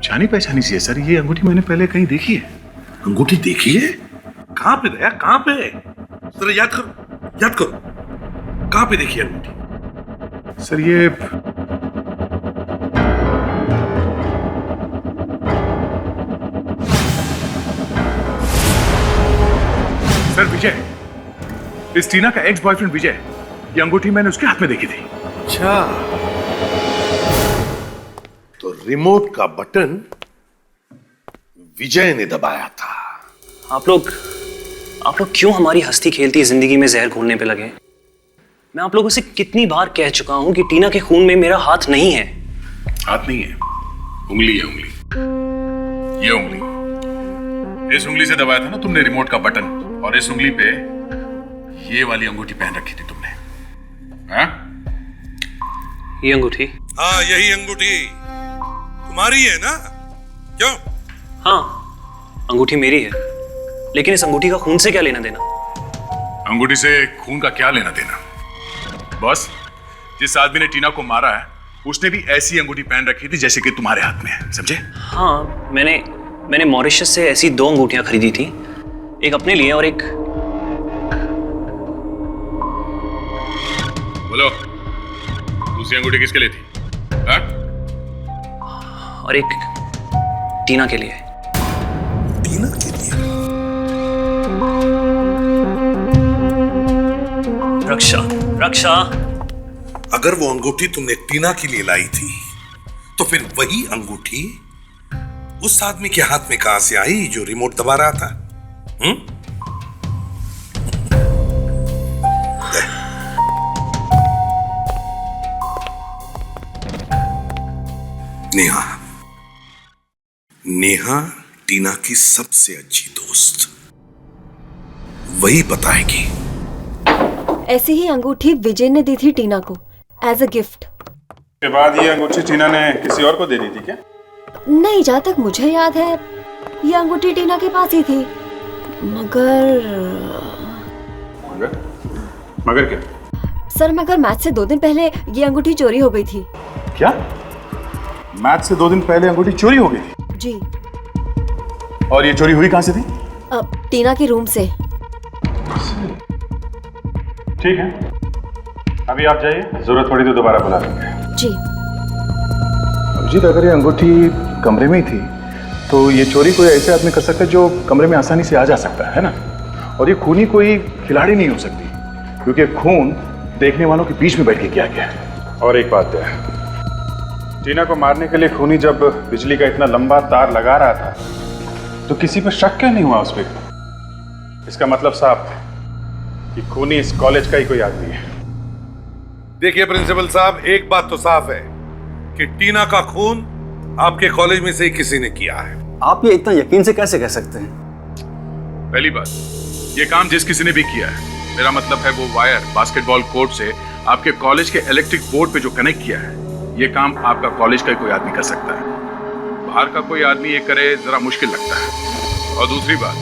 जानी पहचानी सी है सर, ये अंगूठी मैंने पहले कहीं देखी है। अंगूठी देखी है? कहां पे दया, कहां पे? जरा याद करो कहां पे देखी है अंगूठी? सर ये विजय, इस टीना का एक्स बॉयफ्रेंड विजय, ये अंगूठी मैंने उसके हाथ में देखी थी। अच्छा, तो रिमोट का बटन विजय ने दबाया था। आप लोग क्यों हमारी हंसती खेलती जिंदगी में जहर घोलने पे लगे? मैं आप लोगों से कितनी बार कह चुका हूं कि टीना के खून में मेरा हाथ नहीं है। हाथ नहीं है, उंगली है, उंगली। ये उंगली, इस उंगली से दबाया था ना तुमने रिमोट का बटन, और इस उंगली पे ये वाली अंगूठी पहन रखी थी तुमने। हाँ? ये अंगूठी? हाँ, यही अंगूठी तुम्हारी है ना? क्यों? हाँ, अंगूठी मेरी है, लेकिन इस अंगूठी का खून से क्या लेना देना? अंगूठी से खून का क्या लेना देना? बॉस, जिस आदमी ने टीना को मारा है उसने भी ऐसी अंगूठी पहन रखी थी जैसे कि तुम्हारे हाथ में है, समझे? हाँ, मैंने मॉरिशस से ऐसी 2 अंगूठियां खरीदी थी, एक अपने लिए और एक... बोलो, दूसरी अंगूठी किसके लिए थी? हाँ? और एक टीना के लिए। टीना के लिए? रक्षा, अगर वो अंगूठी तुमने टीना के लिए लाई थी, तो फिर वही अंगूठी उस आदमी के हाथ में कहां से आई जो रिमोट दबा रहा था? नेहा टीना की सबसे अच्छी दोस्त, वही बताएगी। ऐसी ही अंगूठी विजय ने दी थी टीना को एज अ गिफ्ट। के बाद ये अंगूठी टीना ने किसी और को दे दी थी क्या? नहीं, जहाँ तक मुझे याद है ये अंगूठी टीना के पास ही थी। मगर क्या? सर, मगर मैच से 2 दिन पहले ये अंगूठी चोरी हो गई थी। क्या? मैच से 2 दिन पहले अंगूठी चोरी हो गई थी? जी। और ये चोरी हुई कहां से थी? टीना के रूम से। ठीक है, अभी आप जाइए, जरूरत पड़ी तो दोबारा बुला लेंगे। जी। अभिजीत, अगर ये अंगूठी कमरे में ही थी तो ये चोरी कोई ऐसे आदमी कर सकता है जो कमरे में आसानी से आ जा सकता है ना? और ये खूनी कोई खिलाड़ी नहीं हो सकती, क्योंकि खून देखने वालों के बीच में बैठ के किया गया है। और एक बात है, टीना को मारने के लिए खूनी जब बिजली का इतना लंबा तार लगा रहा था तो किसी पर शक क्यों नहीं हुआ उस पर? इसका मतलब साफ है कि खूनी इस कॉलेज का ही कोई आदमी है। देखिए प्रिंसिपल साहब, एक बात तो साफ है कि टीना का खून आपके कॉलेज में से ही किसी ने किया है। आप ये इतना यकीन से कैसे कह सकते हैं? पहली बात, ये काम जिस किसी ने भी किया है, मेरा मतलब है वो वायर बास्केटबॉल कोर्ट से आपके कॉलेज के इलेक्ट्रिक बोर्ड पे जो कनेक्ट किया है, ये काम आपका कॉलेज का ही कोई आदमी कर सकता है। बाहर का कोई आदमी ये करे जरा मुश्किल लगता है। और दूसरी बात,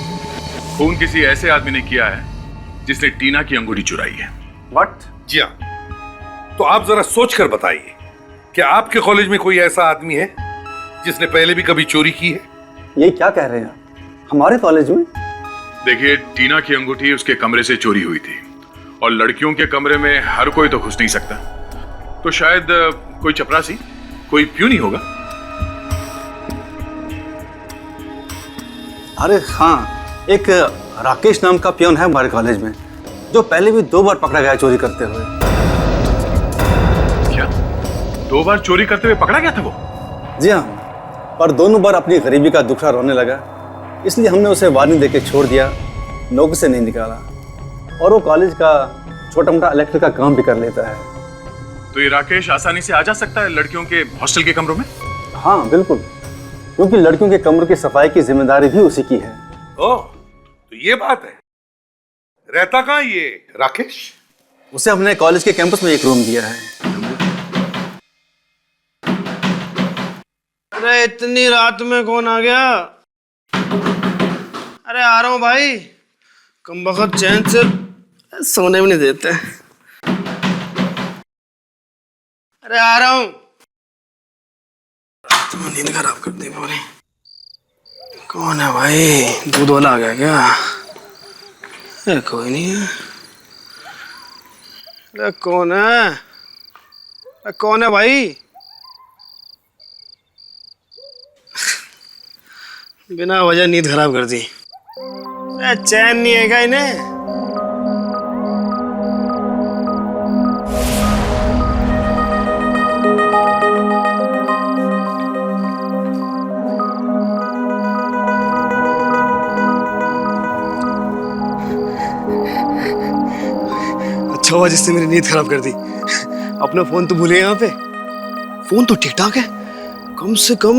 खून किसी ऐसे आदमी ने किया है जिसने टीना की अंगूठी चुराई है। व्हाट? जी हाँ, तो आप जरा सोच कर बताइए, क्या आपके कॉलेज में कोई ऐसा आदमी है जिसने पहले भी कभी चोरी की है? ये क्या कह रहे हैं हमारे कॉलेज में? देखिए, टीना की अंगूठी उसके कमरे से चोरी हुई थी, और लड़कियों के कमरे में हर कोई तो घुस नहीं सकता, तो शायद कोई चपरासी, कोई प्यून ही होगा। अरे हाँ, एक राकेश नाम का पियोन है हमारे कॉलेज में, जो पहले भी 2 बार पकड़ा गया चोरी करते हुए। क्या 2 बार चोरी करते हुए पकड़ा गया था वो? जी हाँ, पर दोनों बार अपनी गरीबी का दुखड़ा रोने लगा, इसलिए हमने उसे वार्निंग देके छोड़ दिया, नौकरी से नहीं निकाला, और वो कॉलेज का छोटा मोटा इलेक्ट्रिक का काम भी कर लेता है। तो ये राकेश आसानी से आ जा सकता है लड़कियों के हॉस्टल के कमरों में? हाँ बिल्कुल, क्योंकि लड़कियों के कमरों की सफाई की जिम्मेदारी भी उसी की है। ओह, तो ये बात है। रहता कहाँ ये राकेश? उसे हमने कॉलेज के कैंपस में एक रूम दिया है। अरे इतनी रात में कौन आ गया? अरे आ रहा हूँ भाई, कमबख्त चैन से सोने में नहीं देते। अरे आ रहा हूँ। तुम नींद खराब कर दी पूरी। कौन है भाई? दूध वाला आ गया क्या? अरे कोई नहीं है। अरे कौन है? अरे कौन है भाई? बिना वजह नींद खराब कर दी। अरे चैन नहीं है क्या इन्हें? आवाज इसने मेरी नींद खराब कर दी। अपना फोन तो भूले यहाँ पे। फोन तो ठीक ठाक है, कम से कम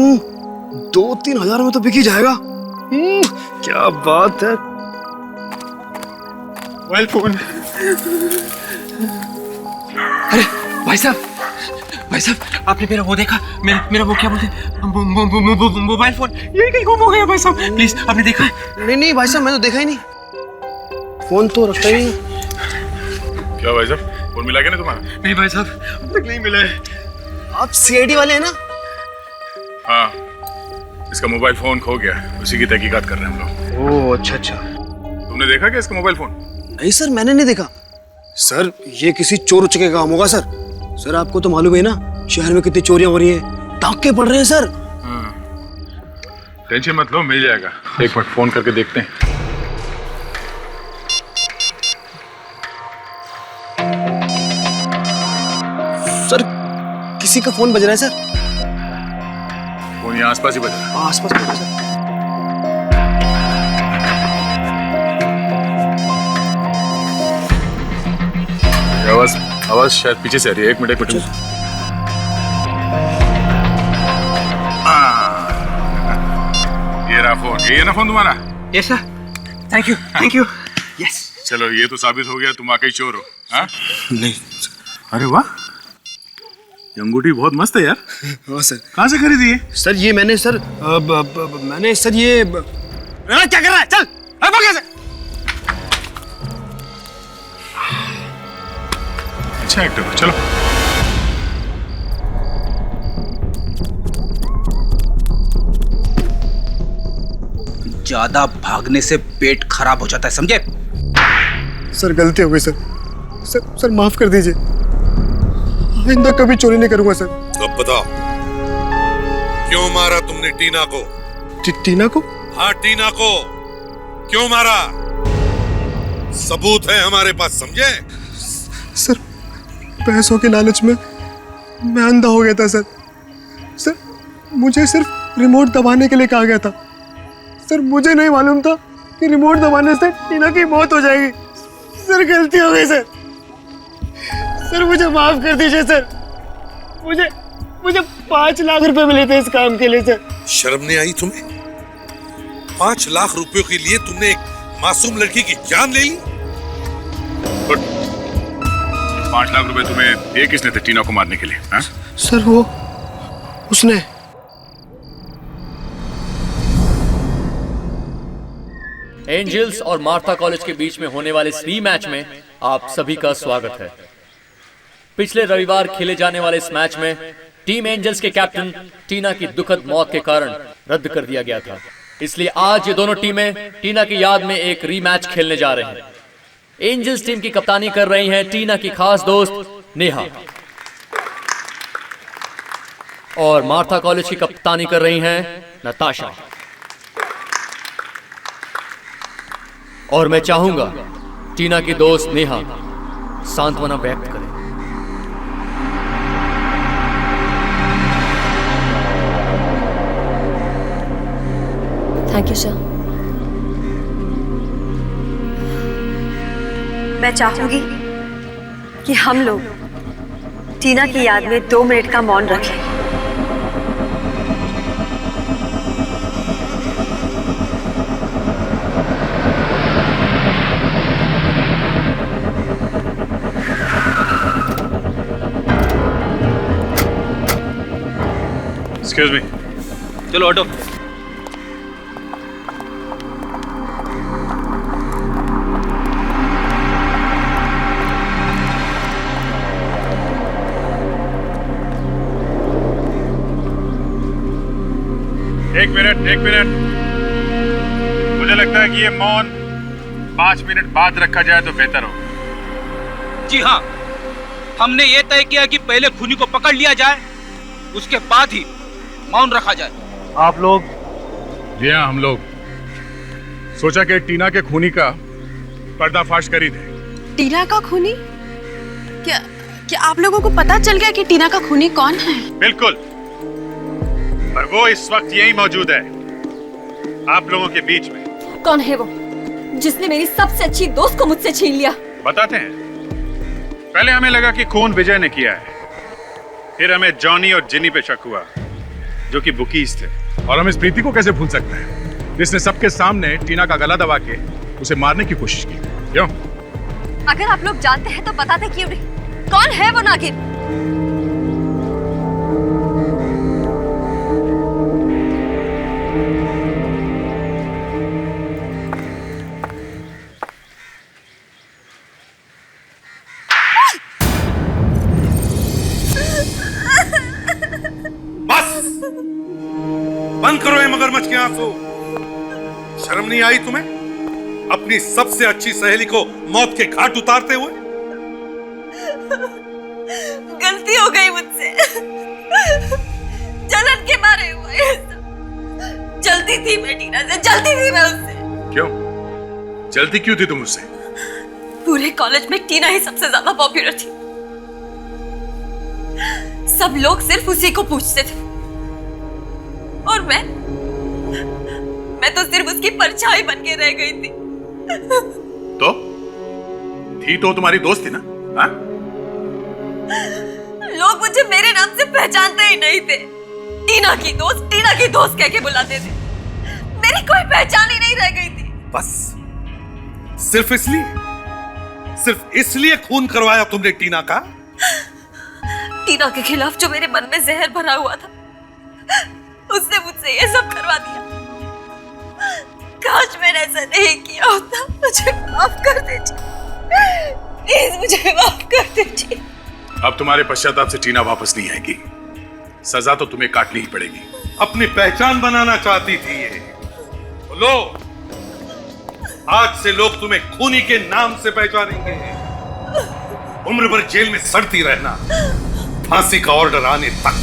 2-3 हजार में तो बिक ही जाएगा। क्या बात है। Mobile phone. अरे भाई साहब आपने मेरा वो देखा? मेरा वो क्या बोलते हैं, मोबाइल फोन यही कहीं गुम हो गया भाई साहब, प्लीज आपने देखा है? नहीं भाई साहब, मैं तो देखा ही नहीं, फोन तो रखता ही नहीं। क्या भाई साहब, फोन मिला क्या नहीं तुम्हारा? नहीं भाई साहब, अब तक नहीं मिला है। आप सीआईडी वाले हैं ना? हाँ, इसका मोबाइल फोन खो गया, उसी की तहकीकात कर रहे हैं हम लोग। ओह अच्छा। तुमने देखा क्या इसका मोबाइल फोन? नहीं सर, मैंने नहीं देखा। सर ये किसी चोर उचके का काम होगा सर। सर आपको तो मालूम है ना शहर में कितनी चोरियां हो रही हैं, डाके पड़ रहे हैं सर। टेंशन मत लो, मिल जाएगा। एक मिनट फोन करके देखते हैं। सर किसी का फोन बज रहा है सर। फोन यहाँ आसपास ही बज रहा है। आसपास बज रहा है सर। आवाज शायद पीछे से आ रही है। एक मिनट। ये रहा फोन। ये ना फोन तुम्हारा? Yes sir, thank you. Yes. चलो ये तो साबित हो गया तुम वाकई चोर हो। हाँ? नहीं। अरे वाह, ये अंगूठी बहुत मस्त है यार। हाँ सर। कहाँ से खरीदी है? सर ये मैंने सर मैंने सर ये क्या कर रहा है? चल भाग से। अच्छा एक्टर हो, चलो। ज्यादा भागने से पेट खराब हो जाता है, समझे? सर गलती हो गई सर। सर माफ कर दीजिए, आइंदा कभी चोरी नहीं करूंगा सर। अब बताओ, क्यों मारा तुमने टीना को? टीना को? हाँ टीना को क्यों मारा? सबूत है हमारे पास, समझे? सर पैसों के लालच में मैं अंधा हो गया था सर। सर मुझे सिर्फ रिमोट दबाने के लिए कहा गया था। सर मुझे नहीं मालूम था कि रिमोट दबाने से टीना की मौत हो जाएगी। सर गलती हो गई सर। सर मुझे माफ कर दीजिए सर। मुझे 5 लाख रुपए मिले थे इस काम के लिए सर। शर्म नहीं आई तुम्हें? 5 लाख रुपयों के लिए तुमने एक मासूम लड़की की जान ले ली? 5 लाख रुपए तुम्हें दिए किसने थे टीना को मारने के लिए? हाँ? सर वो उसने। एंजल्स और मार्था कॉलेज के बीच में होने वाले इस रीमैच में आप सभी का स्वागत है। पिछले रविवार खेले जाने वाले इस मैच में टीम एंजल्स के कैप्टन टीना की दुखद मौत के कारण रद्द कर दिया गया था, इसलिए आज ये दोनों टीमें टीना की याद में एक रीमैच खेलने जा रहे हैं। एंजल्स टीम की कप्तानी कर रही हैं टीना की खास दोस्त नेहा, और मार्था कॉलेज की कप्तानी कर रही हैं नताशा। और मैं चाहूंगा टीना की दोस्त नेहा सांत्वना व्यक्त करे। Thank you sir. मैं चाहूंगी कि हम लोग टीना की याद में 2 मिनट का मौन रखें। Excuse me. चलो ऑटो। एक मिनट। मुझे लगता है कि ये मौन 5 मिनट बाद रखा जाए तो बेहतर हो। जी हाँ, हमने ये तय किया कि पहले खूनी को पकड़ लिया जाए, उसके बाद ही मौन रखा जाए। आप लोग? जी हाँ, हम लोग सोचा कि टीना के खूनी का पर्दाफाश कर ही दे। टीना का खूनी? क्या आप लोगों को पता चल गया कि टीना का खूनी कौन है? बिल्कुल, और वो इस वक्त यही मौजूद है आप लोगों के बीच में। कौन है वो जिसने मेरी सबसे अच्छी दोस्त को मुझसे छीन लिया? बताते हैं। पहले हमें लगा कि खून विजय ने किया है, फिर हमें जॉनी और जिनी पे शक हुआ जो कि बुकीज थे। और हम इस प्रीति को कैसे भूल सकते हैं जिसने सबके सामने टीना का गला दबा के उसे मारने की कोशिश की। क्यों? अगर आप लोग जानते हैं तो बताते क्यों नहीं? कौन है वो नागिन? बंद करो ये मगरमच्छ के आंसू। शर्म नहीं आई तुम्हें अपनी सबसे अच्छी सहेली को मौत के घाट उतारते हुए? गलती हो गई मुझसे, जलन के मारे हुए। जल्दी थी मैं टीना से, जल्दी थी मैं उससे। क्यों? जल्दी क्यों थी तुम उससे? पूरे कॉलेज में टीना ही सबसे ज्यादा पॉपुलर थी। सब लोग सिर्फ उसी को पूछते थे और मैं तो सिर्फ उसकी परछाई बन के रह गई थी। तो तुम्हारी दोस्त थी ना? हाँ? लोग मुझे मेरे नाम से पहचानते ही नहीं थे। टीना की दोस्त कह के बुलाते थे। मेरी कोई पहचान ही नहीं रह गई थी। बस सिर्फ इसलिए खून करवाया तुमने टीना का? टीना के खिलाफ जो मेरे मन में जहर भरा हुआ था, उसने मुझसे ये सब करवा दिया। काश मैंने ऐसा नहीं किया होता। मुझे माफ कर दीजिए, प्लीज मुझे माफ कर दीजिए। अब तुम्हारे पश्चाताप से टीना वापस नहीं आएगी। सजा तो तुम्हें काटनी ही पड़ेगी। अपनी पहचान बनाना चाहती थी ये। लो, आज से लोग तुम्हें खूनी के नाम से पहचानेंगे। उम्र भर जेल में सड़ती रहना, फांसी का ऑर्डर आने तक।